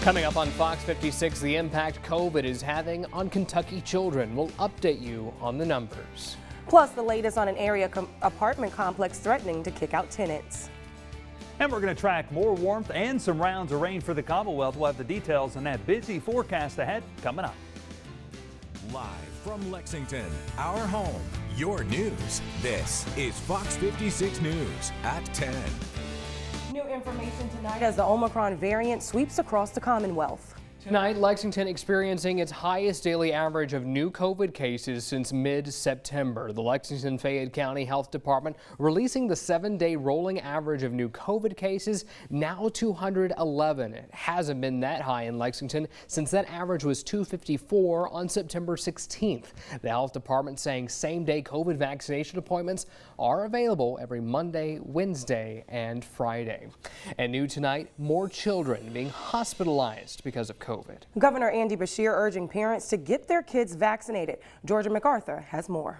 Coming up on Fox 56, the impact COVID is having on Kentucky children. We'll update you on the numbers. Plus, the latest on an area apartment complex threatening to kick out tenants. And we're going to track more warmth and some rounds of rain for the Commonwealth. We'll have the details on that busy forecast ahead coming up. Live from Lexington, our home, your news. This is Fox 56 News at 10. New information tonight as the Omicron variant sweeps across the Commonwealth. Tonight, Lexington experiencing its highest daily average of new COVID cases since mid-September. The Lexington Fayette County Health Department releasing the 7-day rolling average of new COVID cases, now 211. It hasn't been that high in Lexington since that average was 254 on September 16th. The health department saying same-day COVID vaccination appointments are available every Monday, Wednesday, and Friday. And new tonight, more children being hospitalized because of COVID. Governor Andy Beshear urging parents to get their kids vaccinated. Georgia MacArthur has more.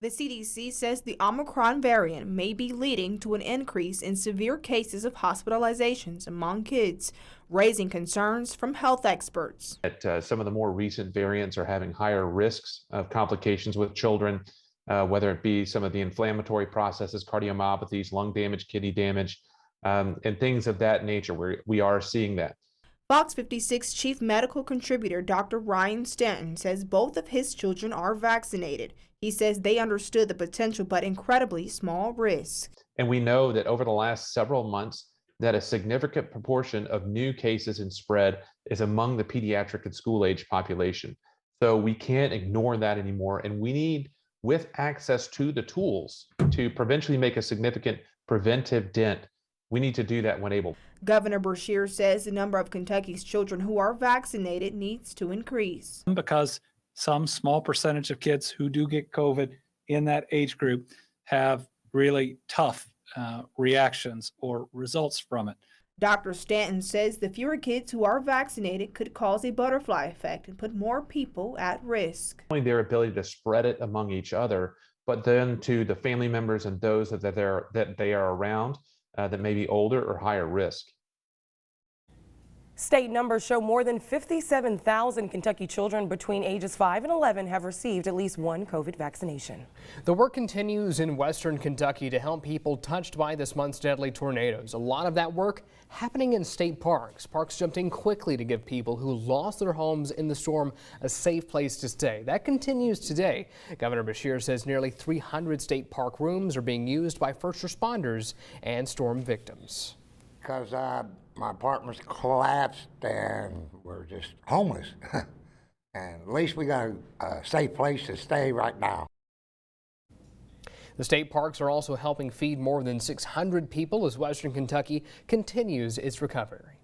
The CDC says the Omicron variant may be leading to an increase in severe cases of hospitalizations among kids, raising concerns from health experts. Some of the more recent variants are having higher risks of complications with children, whether it be some of the inflammatory processes, cardiomyopathies, lung damage, kidney damage, and things of that nature, where we are seeing that. Fox 56 Chief Medical Contributor Dr. Ryan Stanton says both of his children are vaccinated. He says they understood the potential but incredibly small risk. And we know that over the last several months that a significant proportion of new cases and spread is among the pediatric and school-age population. So we can't ignore that anymore, and we need, with access to the tools to provincially make a significant preventive dent, we need to do that when able. Governor Beshear says the number of Kentucky's children who are vaccinated needs to increase. Because some small percentage of kids who do get COVID in that age group have really tough reactions or results from it. Dr. Stanton says the fewer kids who are vaccinated could cause a butterfly effect and put more people at risk. Only their ability to spread it among each other, but then to the family members and those that they are around that may be older or higher risk. State numbers show more than 57,000 Kentucky children between ages 5 and 11 have received at least one COVID vaccination. The work continues in western Kentucky to help people touched by this month's deadly tornadoes. A lot of that work happening in state parks. Parks jumped in quickly to give people who lost their homes in the storm a safe place to stay. That continues today. Governor Beshear says nearly 300 state park rooms are being used by first responders and storm victims. Because my apartment's collapsed and we're just homeless. And at least we got a safe place to stay right now. The state parks are also helping feed more than 600 people as western Kentucky continues its recovery.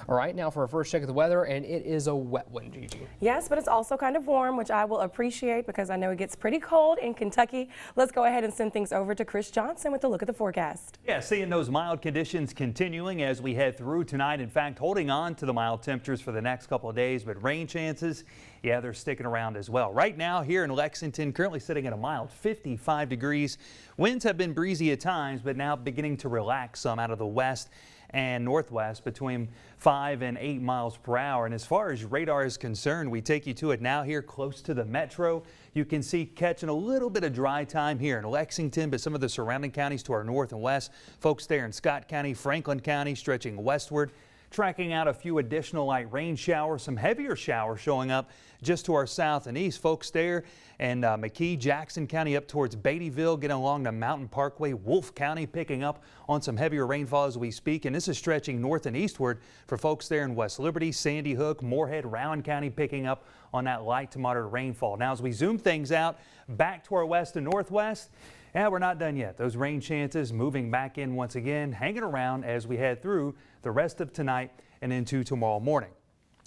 All right, now for our first check of the weather, and it is a wet one, Gigi. Yes, but it's also kind of warm, which I will appreciate because I know it gets pretty cold in Kentucky. Let's go ahead and send things over to Chris Johnson with a look at the forecast. Yeah, seeing those mild conditions continuing as we head through tonight. In fact, holding on to the mild temperatures for the next couple of days, but rain chances, yeah, they're sticking around as well. Right now here in Lexington, currently sitting at a mild 55 degrees. Winds have been breezy at times, but now beginning to relax some out of the west and northwest between 5 and 8 miles per hour. And as far as radar is concerned, we take you to it now here close to the metro. You can see catching a little bit of dry time here in Lexington, but some of the surrounding counties to our north and west. Folks there in Scott County, Franklin County, stretching westward, tracking out a few additional light rain showers, some heavier showers showing up just to our south and east. Folks there and McKee, Jackson County up towards Beattyville, getting along the Mountain Parkway, Wolfe County picking up on some heavier rainfall as we speak. And this is stretching north and eastward for folks there in West Liberty, Sandy Hook, Moorhead, Rowan County picking up on that light to moderate rainfall. Now as we zoom things out back to our west and northwest, yeah, we're not done yet. Those rain chances moving back in once again, hanging around as we head through the rest of tonight and into tomorrow morning.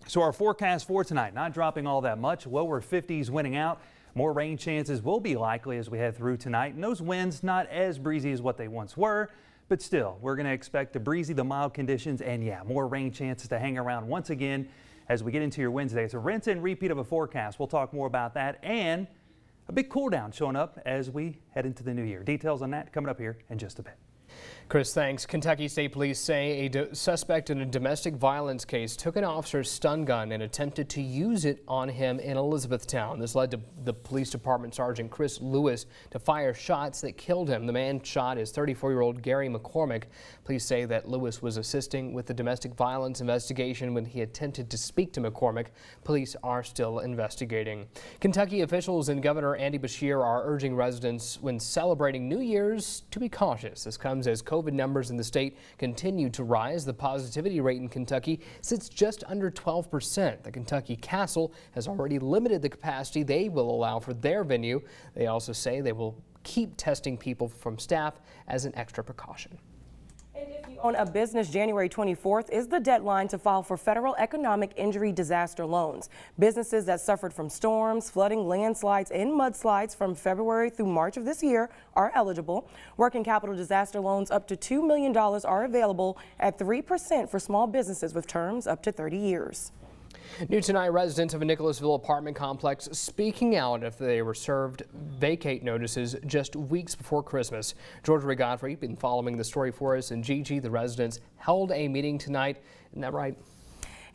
So our forecast for tonight, not dropping all that much, lower 50s winning out. More rain chances will be likely as we head through tonight, and those winds not as breezy as what they once were, but still we're going to expect the breezy, the mild conditions, and yeah, more rain chances to hang around once again as we get into your Wednesday. It's a rinse and repeat of a forecast. We'll talk more about that and a big cool down showing up as we head into the new year. Details on that coming up here in just a bit. Chris, thanks. Kentucky State Police say a suspect in a domestic violence case took an officer's stun gun and attempted to use it on him in Elizabethtown. This led to the police department sergeant Chris Lewis to fire shots that killed him. The man shot is 34-year-old Gary McCormick. Police say that Lewis was assisting with the domestic violence investigation when he attempted to speak to McCormick. Police are still investigating. Kentucky officials and Governor Andy Beshear are urging residents when celebrating New Year's to be cautious. This comes as COVID numbers in the state continue to rise. The positivity rate in Kentucky sits just under 12%. The Kentucky Castle has already limited the capacity they will allow for their venue. They also say they will keep testing people from staff as an extra precaution. On a business, January 24th is the deadline to file for federal economic injury disaster loans. Businesses that suffered from storms, flooding, landslides, and mudslides from February through March of this year are eligible. Working capital disaster loans up to $2 million are available at 3% for small businesses with terms up to 30 years. New tonight, residents of a Nicholasville apartment complex speaking out after they were served vacate notices just weeks before Christmas. Georgia Godfrey been following the story for us, and Gigi, the residents held a meeting tonight. Isn't that right?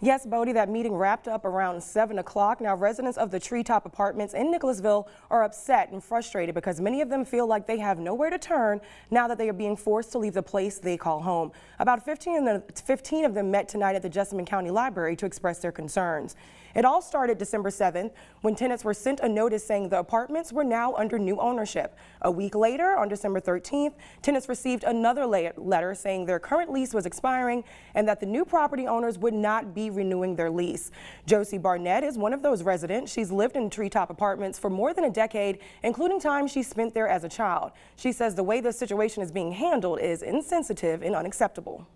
Yes, Bodie, that meeting wrapped up around 7 o'clock. Now, residents of the Treetop Apartments in Nicholasville are upset and frustrated because many of them feel like they have nowhere to turn now that they are being forced to leave the place they call home. About 15 of them met tonight at the Jessamine County Library to express their concerns. It all started December 7th when tenants were sent a notice saying the apartments were now under new ownership. A week later, on December 13th, tenants received another letter saying their current lease was expiring and that the new property owners would not be renewing their lease. Josie Barnett is one of those residents. She's lived in Treetop Apartments for more than a decade, including time she spent there as a child. She says the way the situation is being handled is insensitive and unacceptable.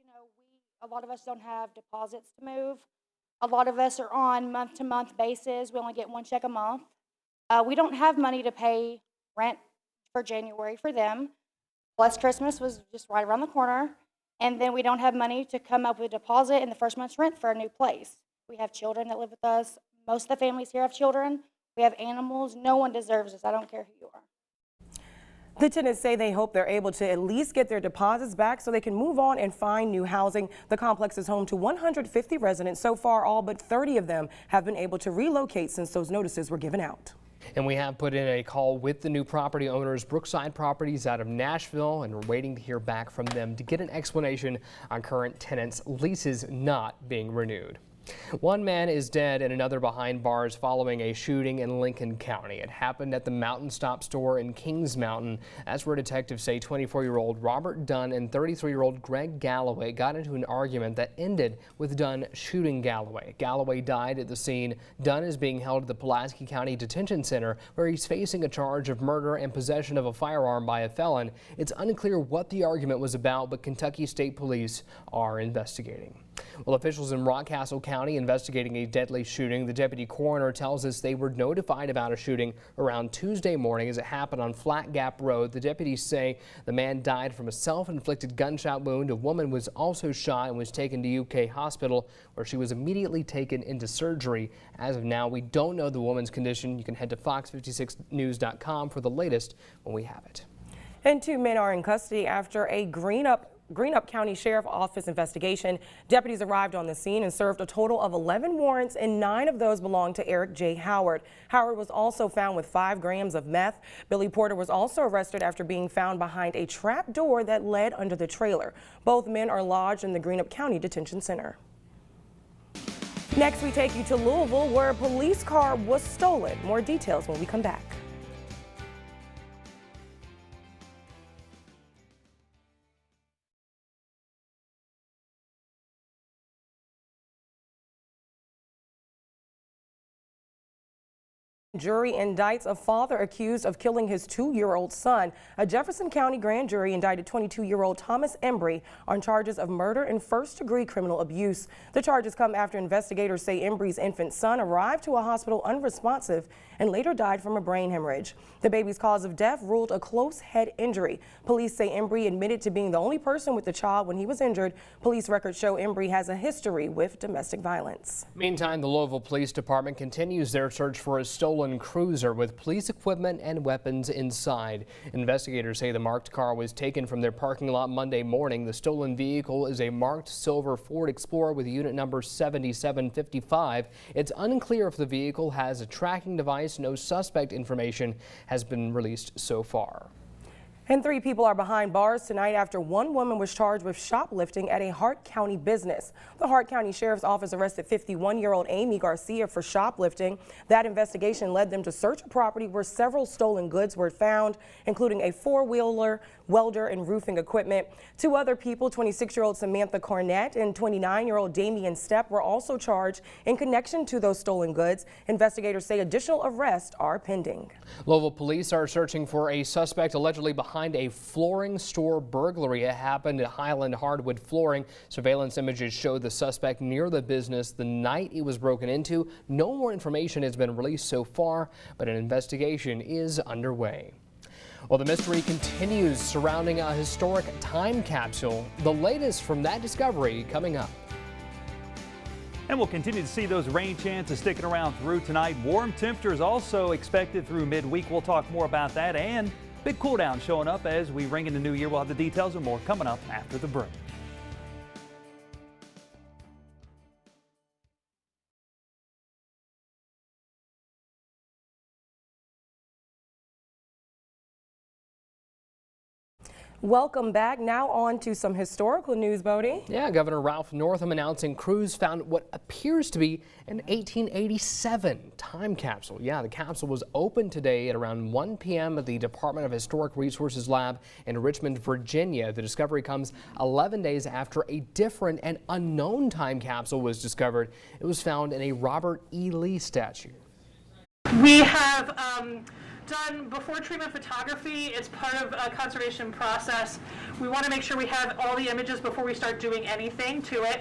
You know, a lot of us don't have deposits to move. A lot of us are on month-to-month basis. We only get one check a month. We don't have money to pay rent for January for them. Plus, Christmas was just right around the corner. And then we don't have money to come up with a deposit in the first month's rent for a new place. We have children that live with us. Most of the families here have children. We have animals. No one deserves this. I don't care who you are. The tenants say they hope they're able to at least get their deposits back so they can move on and find new housing. The complex is home to 150 residents. So far, all but 30 of them have been able to relocate since those notices were given out. And we have put in a call with the new property owners, Brookside Properties out of Nashville, and we're waiting to hear back from them to get an explanation on current tenants' leases not being renewed. One man is dead and another behind bars following a shooting in Lincoln County. It happened at the Mountain Stop store in Kings Mountain. That's where detectives say 24-year-old Robert Dunn and 33-year-old Greg Galloway got into an argument that ended with Dunn shooting Galloway. Galloway died at the scene. Dunn is being held at the Pulaski County Detention Center, where he's facing a charge of murder and possession of a firearm by a felon. It's unclear what the argument was about, but Kentucky State Police are investigating. Well, officials in Rockcastle County investigating a deadly shooting. The deputy coroner tells us they were notified about a shooting around Tuesday morning as it happened on Flat Gap Road. The deputies say the man died from a self-inflicted gunshot wound. A woman was also shot and was taken to UK Hospital, where she was immediately taken into surgery. As of now, we don't know the woman's condition. You can head to fox56news.com for the latest when we have it. And 2 men are in custody after a Greenup County Sheriff Office investigation. Deputies arrived on the scene and served a total of 11 warrants, and 9 of those belonged to Eric J. Howard. Howard was also found with 5 grams of meth. Billy Porter was also arrested after being found behind a trap door that led under the trailer. Both men are lodged in the Greenup County Detention Center. Next, we take you to Louisville, where a police car was stolen. More details when we come back. Jury indicts a father accused of killing his 2-year-old son. A Jefferson County grand jury indicted 22-year-old Thomas Embry on charges of murder and first-degree criminal abuse. The charges come after investigators say Embry's infant son arrived to a hospital unresponsive and later died from a brain hemorrhage. The baby's cause of death ruled a close head injury. Police say Embry admitted to being the only person with the child when he was injured. Police records show Embry has a history with domestic violence. Meantime, the Louisville Police Department continues their search for a stolen stolen cruiser with police equipment and weapons inside. Investigators say the marked car was taken from their parking lot Monday morning. The stolen vehicle is a marked silver Ford Explorer with unit number 7755. It's unclear if the vehicle has a tracking device. No suspect information has been released so far. And 3 people are behind bars tonight after one woman was charged with shoplifting at a Hart County business. The Hart County Sheriff's Office arrested 51-year-old Amy Garcia for shoplifting. That investigation led them to search a property where several stolen goods were found, including a 4-wheeler, welder, and roofing equipment. 2 other people, 26-year-old Samantha Cornett and 29-year-old Damian Stepp, were also charged in connection to those stolen goods. Investigators say additional arrests are pending. Louisville police are searching for a suspect allegedly behind a flooring store burglary. It happened at Highland Hardwood Flooring. Surveillance images show the suspect near the business the night it was broken into. No more information has been released so far, but an investigation is underway. Well, the mystery continues surrounding a historic time capsule. The latest from that discovery coming up. And we'll continue to see those rain chances sticking around through tonight. Warm temperatures also expected through midweek. We'll talk more about that, and big cool down showing up as we ring in the new year. We'll have the details and more coming up after the break. Welcome back. Now on to some historical news, Bodie. Yeah, Governor Ralph Northam announcing crews found what appears to be an 1887 time capsule. Yeah, the capsule was opened today at around 1 p.m. at the Department of Historic Resources Lab in Richmond, Virginia. The discovery comes 11 days after a different and unknown time capsule was discovered. It was found in a Robert E. Lee statue. We have done before treatment photography. It's part of a conservation process. We want to make sure we have all the images before we start doing anything to it.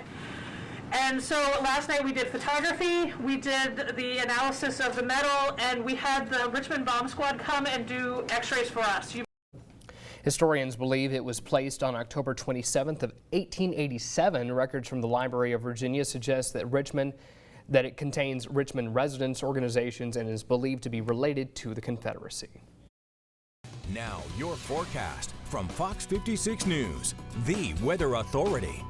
And so last night we did photography, we did the analysis of the metal, and we had the Richmond Bomb Squad come and do x-rays for us. Historians believe it was placed on October 27th of 1887. Records from the Library of Virginia suggest that it contains Richmond residents, organizations, and is believed to be related to the Confederacy. Now your forecast from Fox 56 News, the weather authority.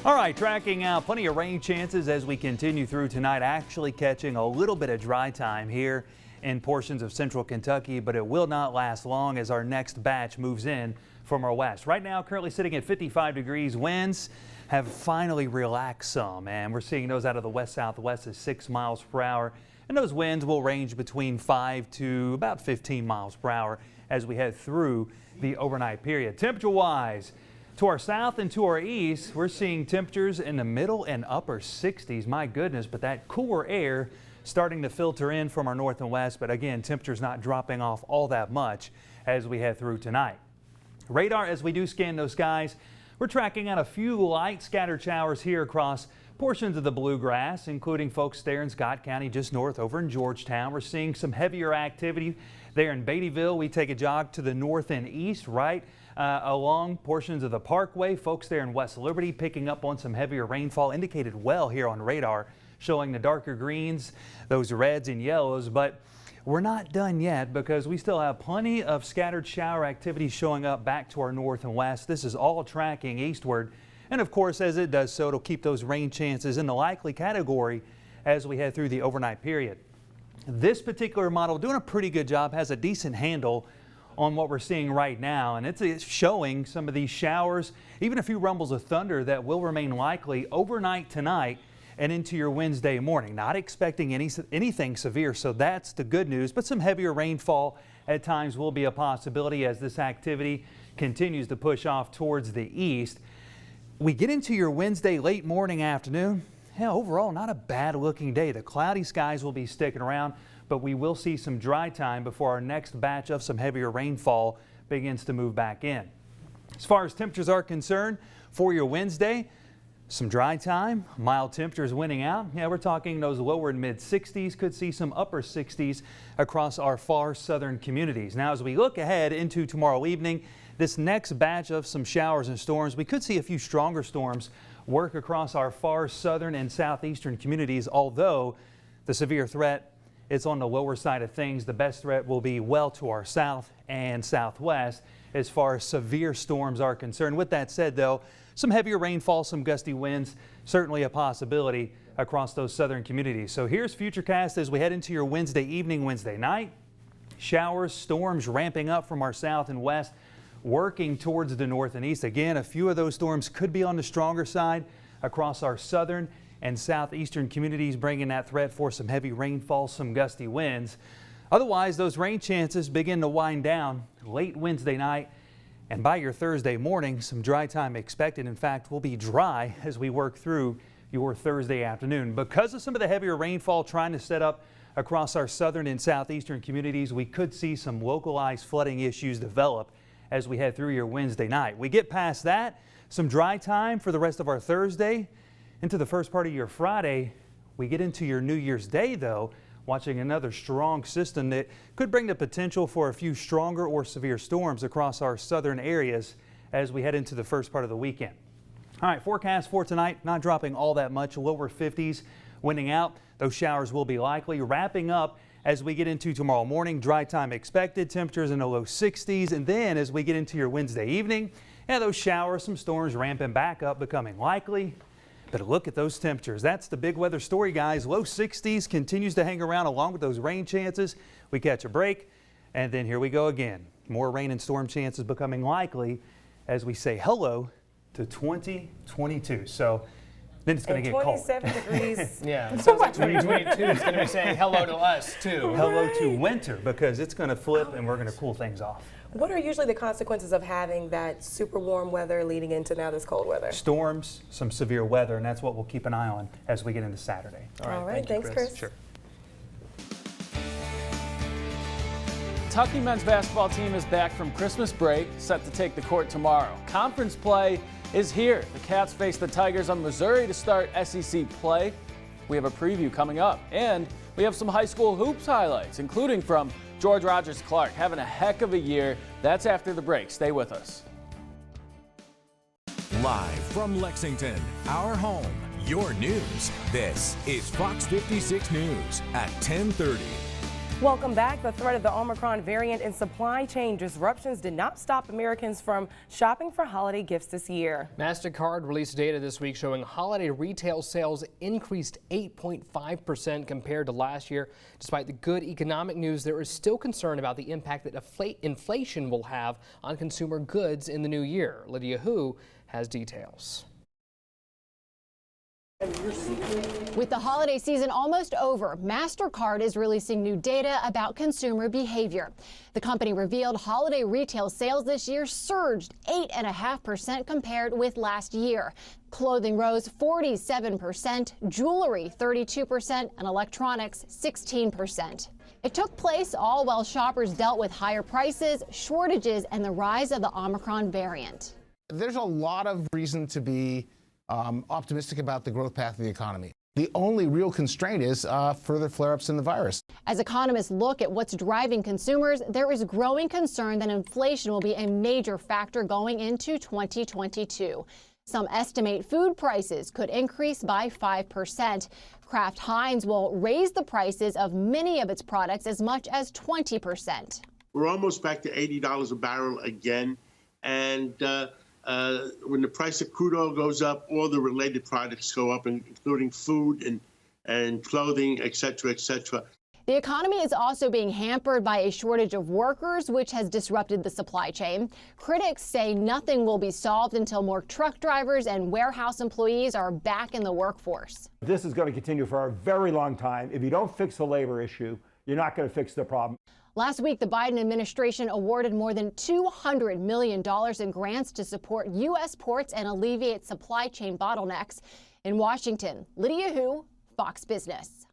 All right, tracking out plenty of rain chances as we continue through tonight, actually catching a little bit of dry time here in portions of central Kentucky, but it will not last long as our next batch moves in from our west. Right now, currently sitting at 55 degrees. Winds have finally relaxed some, and we're seeing those out of the west-southwest at 6 miles per hour. And those winds will range between 5 to about 15 miles per hour as we head through the overnight period. Temperature-wise, to our south and to our east, we're seeing temperatures in the middle and upper 60s. My goodness, but that cooler air starting to filter in from our north and west. But again, temperatures not dropping off all that much as we head through tonight. Radar, as we do scan those skies, we're tracking out a few light scattered showers here across portions of the bluegrass, including folks there in Scott County just north over in Georgetown. We're seeing some heavier activity there in Beattyville. We take a jog to the north and east, right along portions of the Parkway. Folks there in West Liberty picking up on some heavier rainfall, indicated well here on radar, showing the darker greens, those reds and yellows. But we're not done yet because we still have plenty of scattered shower activity showing up back to our north and west. This is all tracking eastward. And of course, as it does so, it'll keep those rain chances in the likely category as we head through the overnight period. This particular model doing a pretty good job, has a decent handle on what we're seeing right now. And it's showing some of these showers, even a few rumbles of thunder that will remain likely overnight tonight and into your Wednesday morning. Not expecting anything severe, so that's the good news, but some heavier rainfall at times will be a possibility as this activity continues to push off towards the east. We get into your Wednesday late morning, afternoon. Yeah, overall, not a bad looking day. The cloudy skies will be sticking around, but we will see some dry time before our next batch of some heavier rainfall begins to move back in. As far as temperatures are concerned, for your Wednesday, some dry time, mild temperatures winning out. Yeah, we're talking those lower and mid 60s, could see some upper 60s across our far southern communities. Now, as we look ahead into tomorrow evening, this next batch of some showers and storms, we could see a few stronger storms work across our far southern and southeastern communities, although the severe threat it's on the lower side of things. The best threat will be well to our south and southwest as far as severe storms are concerned. With that said, though, some heavier rainfall, some gusty winds, certainly a possibility across those southern communities. So here's Futurecast as we head into your Wednesday evening, Wednesday night. Showers, storms ramping up from our south and west, working towards the north and east. Again, a few of those storms could be on the stronger side across our southern and southeastern communities, bringing that threat for some heavy rainfall, some gusty winds. Otherwise, those rain chances begin to wind down late Wednesday night, and by your Thursday morning, some dry time expected. In fact, we'll be dry as we work through your Thursday afternoon. Because of some of the heavier rainfall trying to set up across our southern and southeastern communities, we could see some localized flooding issues develop as we head through your Wednesday night. We get past that, some dry time for the rest of our Thursday into the first part of your Friday. We get into your New Year's Day, though, watching another strong system that could bring the potential for a few stronger or severe storms across our southern areas as we head into the first part of the weekend. All right, forecast for tonight, not dropping all that much, lower 50s, winding out. Those showers will be likely. Wrapping up as we get into tomorrow morning, dry time expected, temperatures in the low 60s. And then as we get into your Wednesday evening, those showers, some storms ramping back up, becoming likely. But look at those temperatures. That's the big weather story, guys. Low 60s continues to hang around along with those rain chances. We catch a break, and then here we go again. More rain and storm chances becoming likely as we say hello to 2022. So then it's going to get cold. 27 degrees. Yeah, it sounds like 2022 is going to be saying hello to us, too. Hello to winter, because it's going to flip and we're going to cool things off. What are usually the consequences of having that super warm weather leading into now this cold weather? Storms, some severe weather, and that's what we'll keep an eye on as we get into Saturday. All right, thanks, Chris. Sure. Kentucky men's basketball team is back from Christmas break, set to take the court tomorrow. Conference play is here. The Cats face the Tigers on Missouri to start SEC play. We have a preview coming up, and we have some high school hoops highlights, including from George Rogers Clark, having a heck of a year. That's after the break. Stay with us. Live from Lexington, our home, your news. This is Fox 56 News at 10:30. Welcome back. The threat of the Omicron variant and supply chain disruptions did not stop Americans from shopping for holiday gifts this year. MasterCard released data this week showing holiday retail sales increased 8.5% compared to last year. Despite the good economic news, there is still concern about the impact that inflation will have on consumer goods in the new year. Lydia Hu has details. With the holiday season almost over, MasterCard is releasing new data about consumer behavior. The company revealed holiday retail sales this year surged 8.5% compared with last year. Clothing rose 47%, jewelry 32%, and electronics 16%. It took place all while shoppers dealt with higher prices, shortages, and the rise of the Omicron variant. There's a lot of reason to be optimistic about the growth path of the economy. The only real constraint is further flare-ups in the virus. As economists look at what's driving consumers, there is growing concern that inflation will be a major factor going into 2022. Some estimate food prices could increase by 5%. Kraft Heinz will raise the prices of many of its products as much as 20%. We're almost back to $80 a barrel again, and when the price of crude oil goes up, all the related products go up, including food and clothing, et cetera, et cetera. The economy is also being hampered by a shortage of workers, which has disrupted the supply chain. Critics say nothing will be solved until more truck drivers and warehouse employees are back in the workforce. This is going to continue for a very long time. If you don't fix the labor issue, you're not going to fix the problem. Last week, the Biden administration awarded more than $200 million in grants to support U.S. ports and alleviate supply chain bottlenecks. In Washington, Lydia Hu, Fox Business.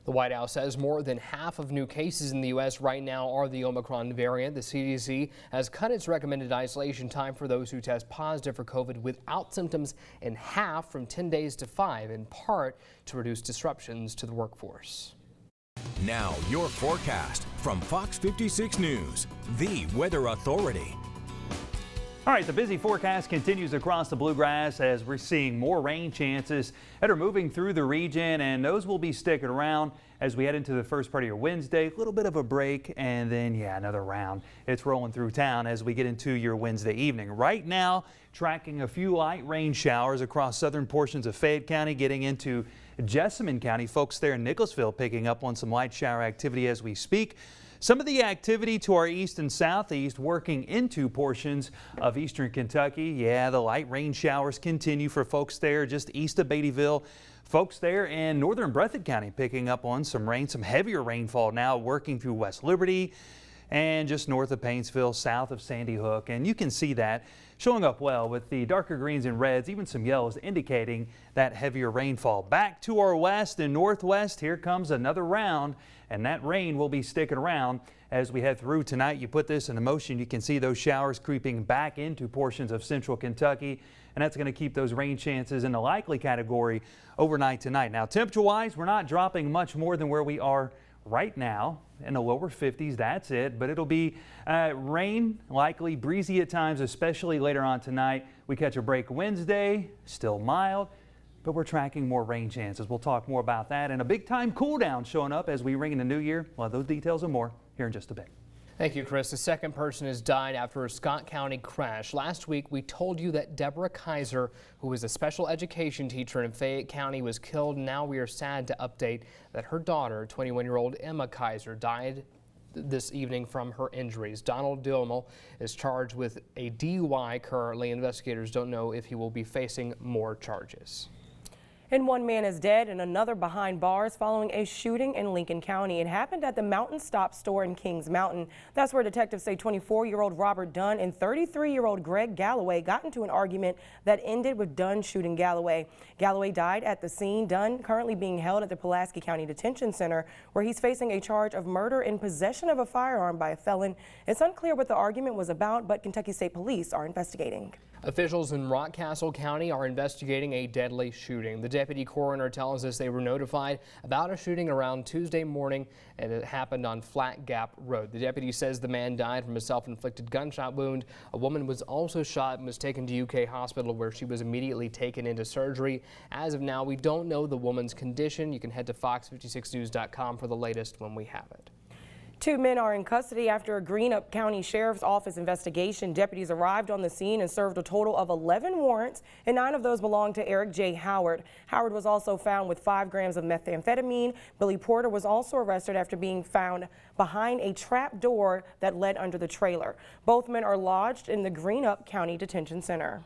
The White House says more than half of new cases in the U.S. right now are the Omicron variant. The CDC has cut its recommended isolation time for those who test positive for COVID without symptoms in half, from 10 days to 5, in part to reduce disruptions to the workforce. Now, your forecast from Fox 56 News, the weather authority. All right, the busy forecast continues across the Bluegrass as we're seeing more rain chances that are moving through the region, and those will be sticking around as we head into the first part of your Wednesday. A little bit of a break, and then, another round. It's rolling through town as we get into your Wednesday evening. Right now, tracking a few light rain showers across southern portions of Fayette County, getting into Jessamine County. Folks there in Nicholasville picking up on some light shower activity as we speak. Some of the activity to our east and southeast working into portions of eastern Kentucky. The light rain showers continue for folks there just east of Beattyville. Folks there in northern Breathitt County picking up on some rain, some heavier rainfall now working through West Liberty and just north of Painesville, south of Sandy Hook. And you can see that showing up well with the darker greens and reds, even some yellows indicating that heavier rainfall. Back to our west and northwest, here comes another round, and that rain will be sticking around as we head through tonight. You put this into motion, you can see those showers creeping back into portions of central Kentucky, and that's going to keep those rain chances in the likely category overnight tonight. Now, temperature-wise, we're not dropping much more than where we are right now in the lower 50s. That's it, but it'll be rain, likely breezy at times, especially later on tonight. We catch a break Wednesday, still mild, but we're tracking more rain chances. We'll talk more about that and a big time cool down showing up as we ring in the new year. Well, those details and more here in just a bit. Thank you, Chris. The second person has died after a Scott County crash. Last week, we told you that Deborah Kaiser, who was a special education teacher in Fayette County, was killed. Now we are sad to update that her daughter, 21-year-old Emma Kaiser, died this evening from her injuries. Donald Dilmel is charged with a DUI currently. Investigators don't know if he will be facing more charges. And one man is dead and another behind bars following a shooting in Lincoln County. It happened at the Mountain Stop store in Kings Mountain. That's where detectives say 24-year-old Robert Dunn and 33-year-old Greg Galloway got into an argument that ended with Dunn shooting Galloway. Galloway died at the scene. Dunn currently being held at the Pulaski County Detention Center, where he's facing a charge of murder in possession of a firearm by a felon. It's unclear what the argument was about, but Kentucky State Police are investigating. Officials in Rockcastle County are investigating a deadly shooting. The deputy coroner tells us they were notified about a shooting around Tuesday morning, and it happened on Flat Gap Road. The deputy says the man died from a self-inflicted gunshot wound. A woman was also shot and was taken to UK Hospital, where she was immediately taken into surgery. As of now, we don't know the woman's condition. You can head to fox56news.com for the latest when we have it. 2 men are in custody after a Greenup County Sheriff's Office investigation. Deputies arrived on the scene and served a total of 11 warrants, and 9 of those belonged to Eric J. Howard. Howard was also found with 5 grams of methamphetamine. Billy Porter was also arrested after being found behind a trap door that led under the trailer. Both men are lodged in the Greenup County Detention Center.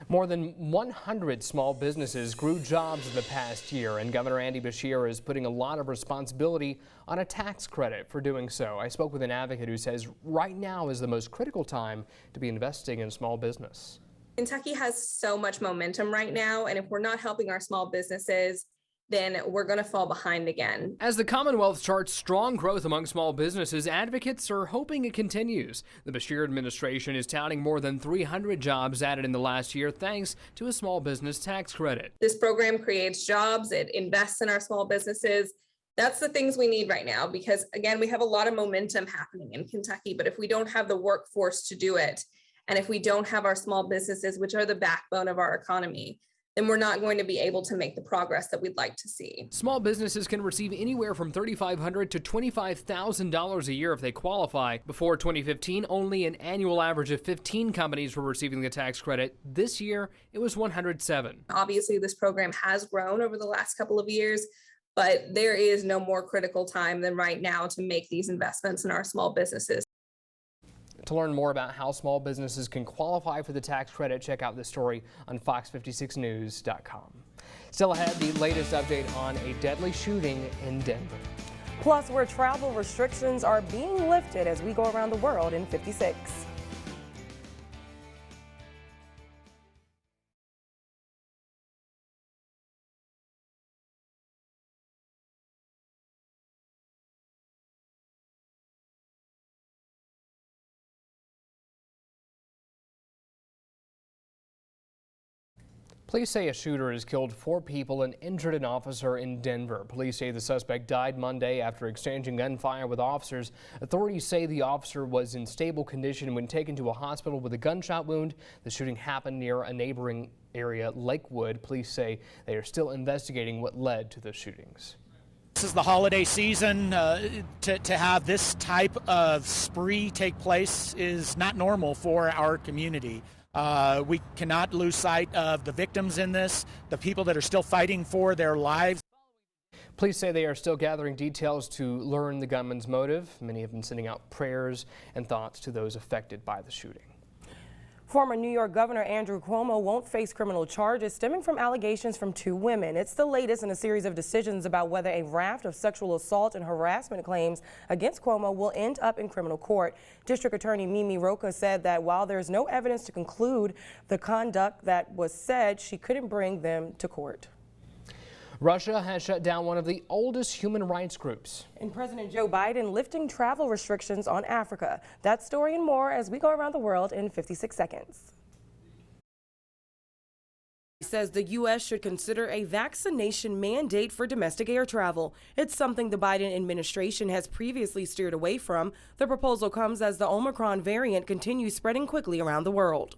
More than 100 small businesses grew jobs in the past year, and Governor Andy Beshear is putting a lot of responsibility on a tax credit for doing so. I spoke with an advocate who says right now is the most critical time to be investing in small business. Kentucky has so much momentum right now, and if we're not helping our small businesses, then we're going to fall behind again. As the Commonwealth charts strong growth among small businesses, advocates are hoping it continues. The Beshear administration is touting more than 300 jobs added in the last year thanks to a small business tax credit. This program creates jobs, it invests in our small businesses. That's the things we need right now because, again, we have a lot of momentum happening in Kentucky, but if we don't have the workforce to do it, and if we don't have our small businesses, which are the backbone of our economy, then we're not going to be able to make the progress that we'd like to see. Small businesses can receive anywhere from $3,500 to $25,000 a year if they qualify. Before 2015, only an annual average of 15 companies were receiving the tax credit. This year, it was 107. Obviously, this program has grown over the last couple of years, but there is no more critical time than right now to make these investments in our small businesses. To learn more about how small businesses can qualify for the tax credit, check out this story on fox56news.com. Still ahead, the latest update on a deadly shooting in Denver. Plus, where travel restrictions are being lifted as we go around the world in 56. Police say a shooter has killed 4 people and injured an officer in Denver. Police say the suspect died Monday after exchanging gunfire with officers. Authorities say the officer was in stable condition when taken to a hospital with a gunshot wound. The shooting happened near a neighboring area, Lakewood. Police say they are still investigating what led to the shootings. This is the holiday season. To have this type of spree take place is not normal for our community. We cannot lose sight of the victims in this, the people that are still fighting for their lives. Police say they are still gathering details to learn the gunman's motive. Many have been sending out prayers and thoughts to those affected by the shooting. Former New York Governor Andrew Cuomo won't face criminal charges stemming from allegations from 2 women. It's the latest in a series of decisions about whether a raft of sexual assault and harassment claims against Cuomo will end up in criminal court. District Attorney Mimi Rocha said that while there is no evidence to conclude the conduct that was said, she couldn't bring them to court. Russia has shut down one of the oldest human rights groups. And President Joe Biden lifting travel restrictions on Africa. That story and more as we go around the world in 56 seconds. He says the U.S. should consider a vaccination mandate for domestic air travel. It's something the Biden administration has previously steered away from. The proposal comes as the Omicron variant continues spreading quickly around the world.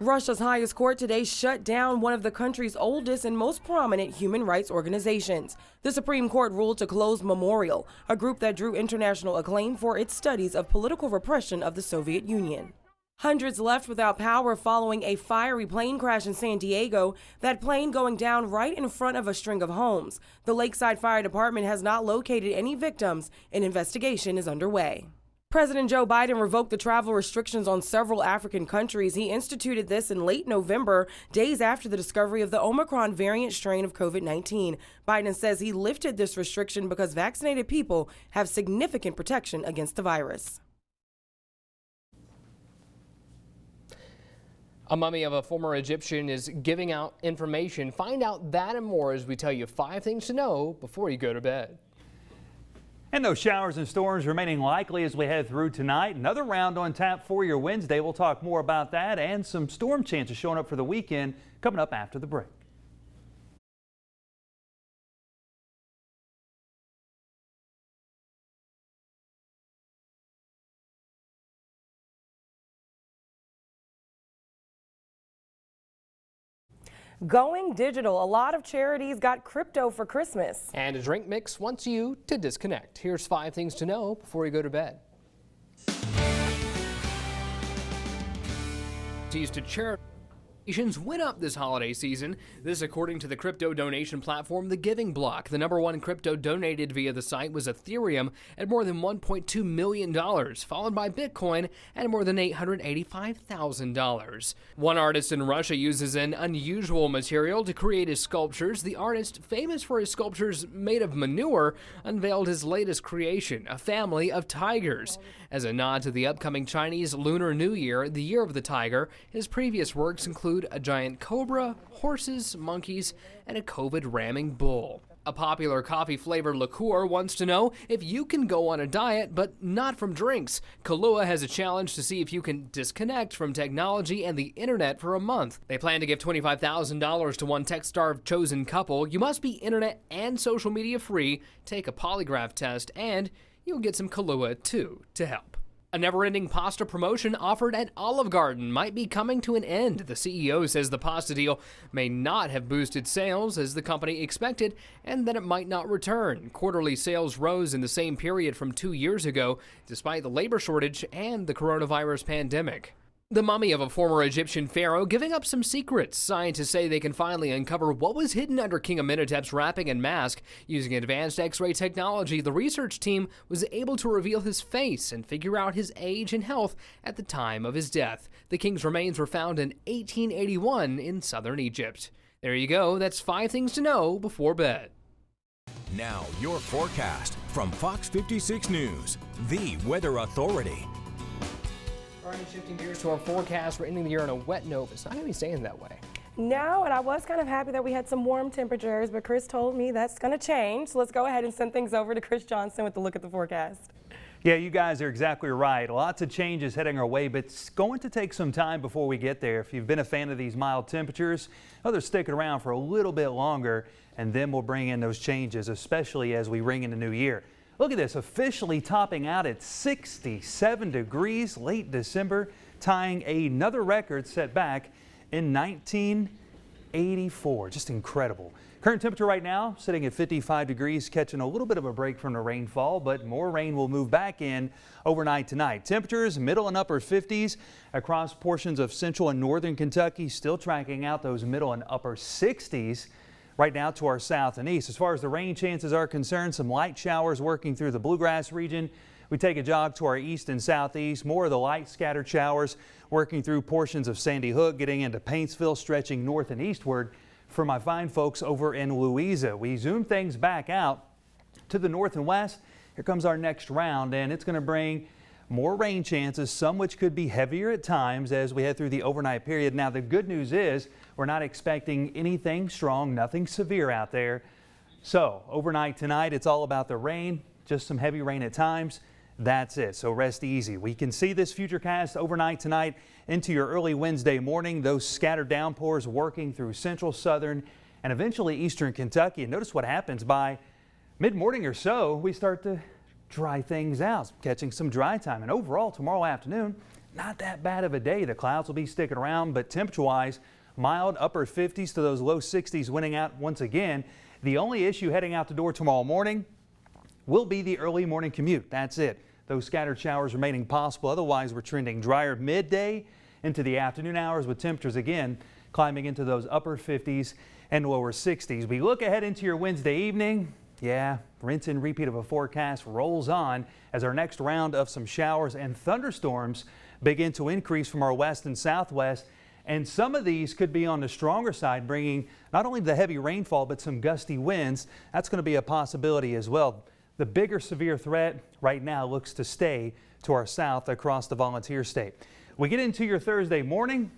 Russia's highest court today shut down one of the country's oldest and most prominent human rights organizations. The Supreme Court ruled to close Memorial, a group that drew international acclaim for its studies of political repression of the Soviet Union. Hundreds left without power following a fiery plane crash in San Diego, that plane going down right in front of a string of homes. The Lakeside Fire Department has not located any victims. An investigation is underway. President Joe Biden revoked the travel restrictions on several African countries. He instituted this in late November, days after the discovery of the Omicron variant strain of COVID-19. Biden says he lifted this restriction because vaccinated people have significant protection against the virus. A mummy of a former Egyptian is giving out information. Find out that and more as we tell you 5 things to know before you go to bed. And those showers and storms remaining likely as we head through tonight. Another round on tap for your Wednesday. We'll talk more about that and some storm chances showing up for the weekend coming up after the break. Going digital. A lot of charities got crypto for Christmas. And a drink mix wants you to disconnect. Here's 5 things to know before you go to bed. To charity went up this holiday season. This according to the crypto donation platform The Giving Block. The #1 crypto donated via the site was Ethereum at more than $1.2 million, followed by Bitcoin at more than $885,000. One artist in Russia uses an unusual material to create his sculptures. The artist, famous for his sculptures made of manure, unveiled his latest creation, a family of tigers. As a nod to the upcoming Chinese Lunar New Year, the Year of the Tiger, his previous works include a giant cobra, horses, monkeys, and a COVID-ramming bull. A popular coffee-flavored liqueur wants to know if you can go on a diet, but not from drinks. Kahlua has a challenge to see if you can disconnect from technology and the internet for a month. They plan to give $25,000 to one tech-starved chosen couple. You must be internet and social media free, take a polygraph test, and you'll get some Kahlua too to help. A never-ending pasta promotion offered at Olive Garden might be coming to an end. The CEO says the pasta deal may not have boosted sales as the company expected and that it might not return. Quarterly sales rose in the same period from 2 years ago, despite the labor shortage and the coronavirus pandemic. The mummy of a former Egyptian pharaoh giving up some secrets. Scientists say they can finally uncover what was hidden under King Amenhotep's wrapping and mask. Using advanced X-ray technology, the research team was able to reveal his face and figure out his age and health at the time of his death. The king's remains were found in 1881 in southern Egypt. There you go. That's 5 things to know before bed. Now, your forecast from Fox 56 News, the weather authority. Alright, shifting gears to our forecast. We're ending the year on a wet note. It's not going to be staying that way. No, and I was kind of happy that we had some warm temperatures, but Chris told me that's going to change. So let's go ahead and send things over to Chris Johnson with a look at the forecast. Yeah, you guys are exactly right. Lots of changes heading our way, but it's going to take some time before we get there. If you've been a fan of these mild temperatures, they're sticking around for a little bit longer, and then we'll bring in those changes, especially as we ring in the new year. Look at this, officially topping out at 67 degrees late December, tying another record set back in 1984. Just incredible. Current temperature right now sitting at 55 degrees, catching a little bit of a break from the rainfall, but more rain will move back in overnight tonight. Temperatures middle and upper 50s across portions of central and northern Kentucky, still tracking out those middle and upper 60s right now to our south and east. As far as the rain chances are concerned, some light showers working through the Bluegrass region. We take a jog to our east and southeast. More of the light scattered showers working through portions of Sandy Hook, getting into Paintsville, stretching north and eastward. For my fine folks over in Louisville, we zoom things back out to the north and west. Here comes our next round, and it's going to bring more rain chances, some which could be heavier at times as we head through the overnight period. Now, the good news is we're not expecting anything strong, nothing severe out there. So overnight tonight, it's all about the rain, just some heavy rain at times. That's it. So rest easy. We can see this futurecast overnight tonight into your early Wednesday morning. Those scattered downpours working through central, southern, and eventually eastern Kentucky. And notice what happens by mid-morning or so. We start to dry things out, catching some dry time. And overall, tomorrow afternoon, not that bad of a day. The clouds will be sticking around, but temperature-wise, mild upper 50s to those low 60s winning out once again. The only issue heading out the door tomorrow morning will be the early morning commute. That's it. Those scattered showers remaining possible. Otherwise, we're trending drier midday into the afternoon hours with temperatures again climbing into those upper 50s and lower 60s. We look ahead into your Wednesday evening. Yeah, rinse and repeat of a forecast rolls on as our next round of some showers and thunderstorms begin to increase from our west and southwest. And some of these could be on the stronger side, bringing not only the heavy rainfall, but some gusty winds. That's going to be a possibility as well. The bigger severe threat right now looks to stay to our south across the Volunteer State. We get into your Thursday morning.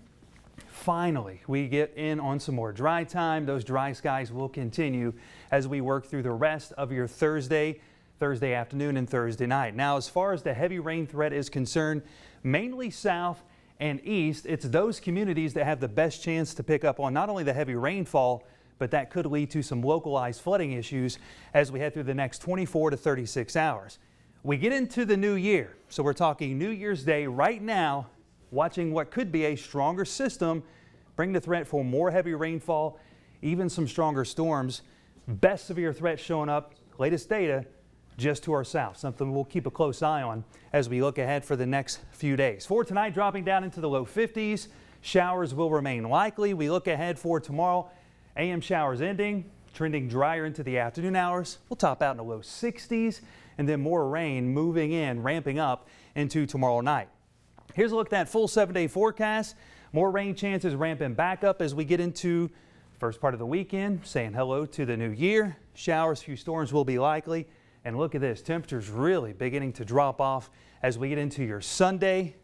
Finally, we get in on some more dry time. Those dry skies will continue as we work through the rest of your Thursday afternoon and Thursday night. Now, as far as the heavy rain threat is concerned, mainly south and east, it's those communities that have the best chance to pick up on not only the heavy rainfall, but that could lead to some localized flooding issues as we head through the next 24 to 36 hours. We get into the new year, so we're talking New Year's Day right now, watching what could be a stronger system bring the threat for more heavy rainfall, even some stronger storms. Best severe threat showing up, latest data, just to our south, something we'll keep a close eye on as we look ahead for the next few days. For tonight, dropping down into the low 50s, showers will remain likely. We look ahead for tomorrow. AM showers ending, trending drier into the afternoon hours. We'll top out in the low 60s, and then more rain moving in, ramping up into tomorrow night. Here's a look at that full 7-day forecast. More rain chances ramping back up as we get into the first part of the weekend, saying hello to the new year. Showers, few storms will be likely. And look at this, temperatures really beginning to drop off as we get into your Sunday.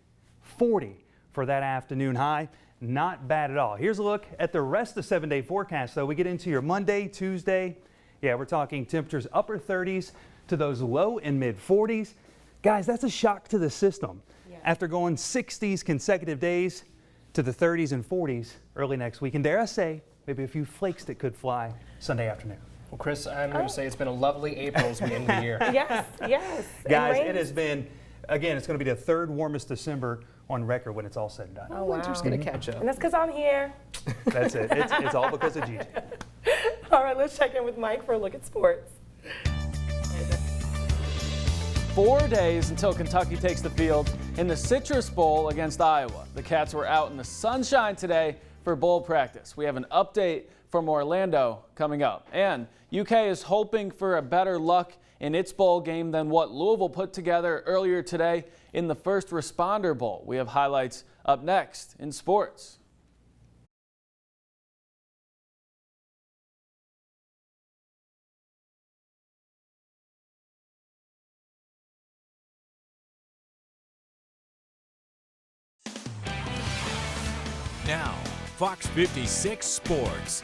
40 for that afternoon high. Not bad at all. Here's a look at the rest of the 7-day forecast. So we get into your Monday, Tuesday. Yeah, we're talking temperatures upper 30s to those low and mid 40s. Guys, that's a shock to the system. Yeah. After going 60s consecutive days to the 30s and 40s early next week. And dare I say, maybe a few flakes that could fly Sunday afternoon. Well, Chris, I'm going to say it's been a lovely April as we end the year. Yes, yes. Guys, it has been, again, it's going to be the third warmest December on record when it's all said and done. Oh, winter's going to catch up. And that's because I'm here. That's it. It's all because of Gigi. All right, let's check in with Mike for a look at sports. 4 days until Kentucky takes the field in the Citrus Bowl against Iowa. The Cats were out in the sunshine today for bowl practice. We have an update from Orlando coming up. And UK is hoping for a better luck in its bowl game than what Louisville put together earlier today in the First Responder Bowl. We have highlights up next in sports. Now, Fox 56 Sports.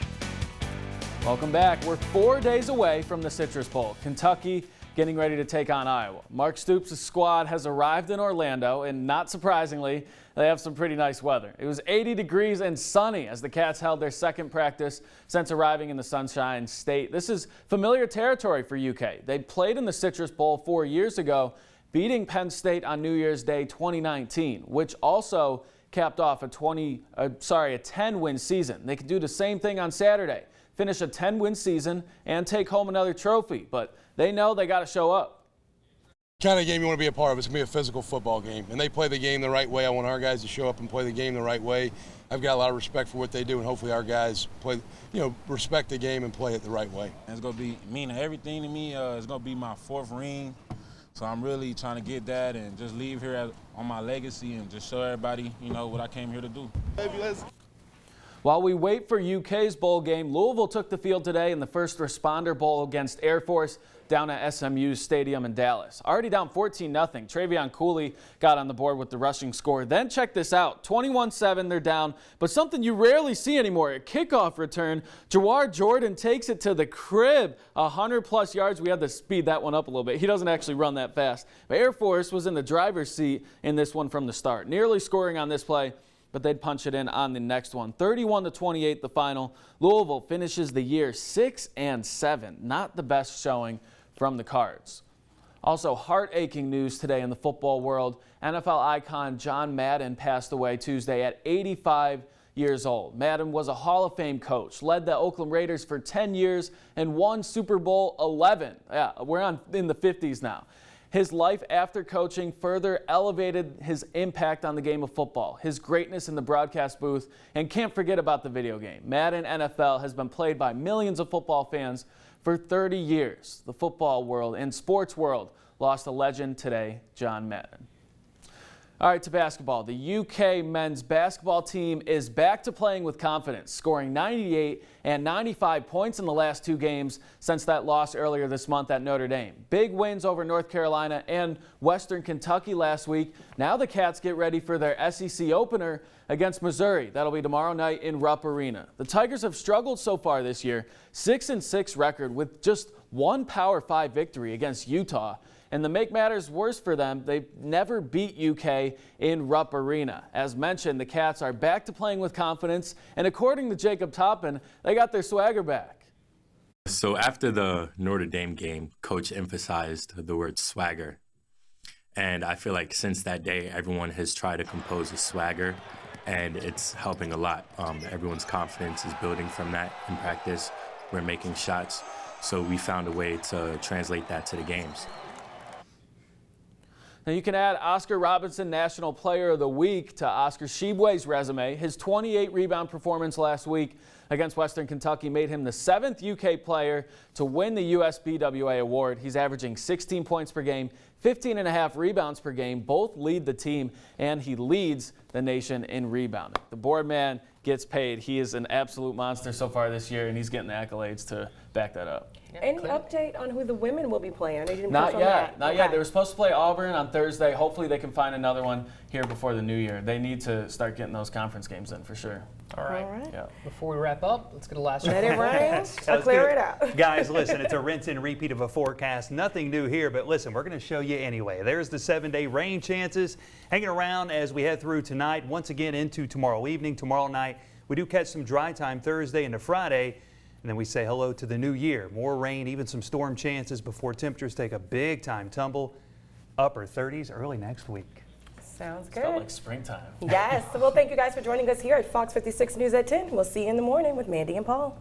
Welcome back. We're 4 days away from the Citrus Bowl. Kentucky getting ready to take on Iowa. Mark Stoops' squad has arrived in Orlando, and not surprisingly, they have some pretty nice weather. It was 80 degrees and sunny as the Cats held their second practice since arriving in the Sunshine State. This is familiar territory for UK. They played in the Citrus Bowl 4 years ago, beating Penn State on New Year's Day 2019, which also capped off a 10-win season. They could do the same thing on Saturday, finish a 10-win season and take home another trophy, but they know they got to show up. Kind of game you want to be a part of. It's going to be a physical football game, and they play the game the right way. I want our guys to show up and play the game the right way. I've got a lot of respect for what they do, and hopefully our guys play, respect the game and play it the right way. It's going to be meaning everything to me. It's going to be my 4th ring, so I'm really trying to get that and just leave here on my legacy and just show everybody, what I came here to do. While we wait for UK's bowl game, Louisville took the field today in the First Responder Bowl against Air Force down at SMU's stadium in Dallas. Already down 14-0, Travion Cooley got on the board with the rushing score. Then check this out, 21-7, they're down, but something you rarely see anymore, a kickoff return. Jawar Jordan takes it to the crib, 100-plus yards. We had to speed that one up a little bit. He doesn't actually run that fast. But Air Force was in the driver's seat in this one from the start, nearly scoring on this play, but they'd punch it in on the next one. 31-28 the final. Louisville finishes the year 6-7. Not the best showing from the Cards. Also, heart-aching news today in the football world. NFL icon John Madden passed away Tuesday at 85 years old. Madden was a Hall of Fame coach, led the Oakland Raiders for 10 years, and won Super Bowl 11. Yeah, we're in the 50s now. His life after coaching further elevated his impact on the game of football, his greatness in the broadcast booth, and can't forget about the video game. Madden NFL has been played by millions of football fans for 30 years. The football world and sports world lost a legend today, John Madden. All right, to basketball. The UK men's basketball team is back to playing with confidence, scoring 98 and 95 points in the last 2 games since that loss earlier this month at Notre Dame. Big wins over North Carolina and Western Kentucky last week. Now the Cats get ready for their SEC opener against Missouri. That'll be tomorrow night in Rupp Arena. The Tigers have struggled so far this year, 6-6 record with just 1 Power 5 victory against Utah. And to make matters worse for them, they've never beat UK in Rupp Arena. As mentioned, the Cats are back to playing with confidence, and according to Jacob Toppin, they got their swagger back. So after the Notre Dame game, Coach emphasized the word swagger. And I feel like since that day, everyone has tried to compose a swagger, and it's helping a lot. Everyone's confidence is building from that in practice. We're making shots, so we found a way to translate that to the games. Now you can add Oscar Robinson National Player of the Week to Oscar Tshiebwe's resume. His 28-rebound performance last week against Western Kentucky made him the 7th UK player to win the USBWA award. He's averaging 16 points per game, 15.5 rebounds per game. Both lead the team, and he leads the nation in rebounding. The board man gets paid. He is an absolute monster so far this year, and he's getting the accolades to back that up. Any update on who the women will be playing? They didn't Not push on yet. that. Not yet. They were supposed to play Auburn on Thursday. Hopefully they can find another one here before the new year. They need to start getting those conference games in for sure. All right. Yeah. Before we wrap up, let's get a last Let it rain. I'll clear it out. Guys, listen, it's a rinse and repeat of a forecast. Nothing new here, but listen, we're going to show you anyway. There's the 7-day rain chances hanging around as we head through tonight, once again into tomorrow evening, tomorrow night. We do catch some dry time Thursday into Friday, and then we say hello to the new year. More rain, even some storm chances before temperatures take a big time tumble. Upper 30s early next week. Sounds It good. felt like springtime. Yes. Well, thank you guys for joining us here at Fox 56 News at 10. We'll see you in the morning with Mandy and Paul.